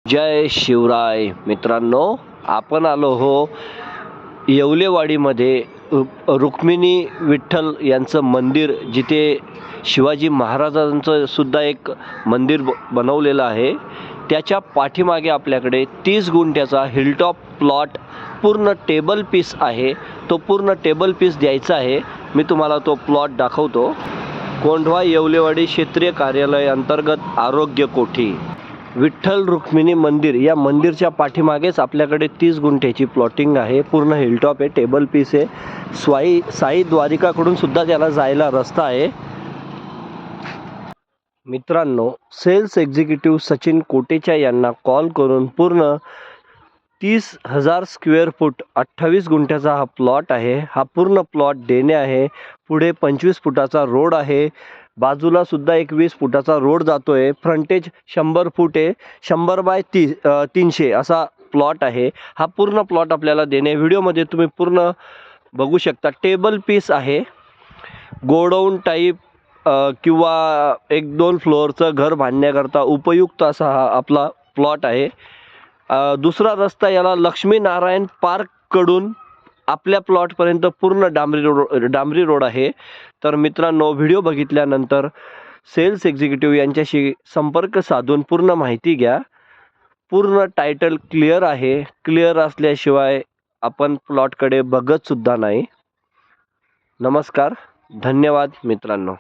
जय शिवराय मित्रांनो, आपण आलो हो येवलेवाडीमध्ये रुक्मिणी विठ्ठल यांचं मंदिर, जिथे शिवाजी महाराजांचं सुद्धा एक मंदिर बनवलेलं आहे. त्याच्या पाठीमागे आपल्याकडे 30 गुंठ्याचा हिलटॉप प्लॉट पूर्ण टेबल पीस आहे. तो पूर्ण टेबल पीस द्यायचा आहे. मी तुम्हाला तो प्लॉट दाखवतो. कोंढवा येवलेवाडी क्षेत्रीय कार्यालय अंतर्गत आरोग्य कोठी, विठ्ठल रुक्मिणी मंदिर, या मंदिरच्या पाठीमागेच आपल्याकडे 30 गुंठ्याची प्लॉटिंग आहे. पूर्ण हिलटॉप आहे, टेबल पीस आहे. साई द्वारिकाकडून सुद्धा त्याला जायला रस्ता आहे. मित्रांनो, सेल्स एक्झिक्युटिव्ह सचिन कोटेचा यांना कॉल करून पूर्ण 30,000 स्क्वेअर फूट 28 गुंठ्याचा हा प्लॉट आहे. हा पूर्ण प्लॉट देणे आहे. पुढे 25 फुटाचा रोड आहे. बाजूला सुद्धा एक 20 फुटाचा रोड जातोय. फ्रंटेज 100 फूट आहे. 100 बाय 300 असा प्लॉट आहे. हा पूर्ण प्लॉट आपल्याला देणे. व्हिडिओमध्ये तुम्ही पूर्ण बघू शकता. टेबल पीस आहे. गोडाऊन टाईप किंवा 1-2 फ्लोअरचं घर बांधण्याकरता उपयुक्त असा हा आपला प्लॉट आहे. दुसरा रस्ता याला लक्ष्मीनारायण पार्ककडून आपल्या प्लॉटपर्यंत पूर्ण डांबरी रोड आहे. तर मित्रांनो, व्हिडिओ बघितल्यानंतर सेल्स एक्झिक्युटिव्ह यांच्याशी संपर्क साधून पूर्ण माहिती घ्या. पूर्ण टायटल क्लिअर आहे. क्लिअर असल्याशिवाय आपण प्लॉटकडे बघत सुद्धा नाही. नमस्कार, धन्यवाद मित्रांनो.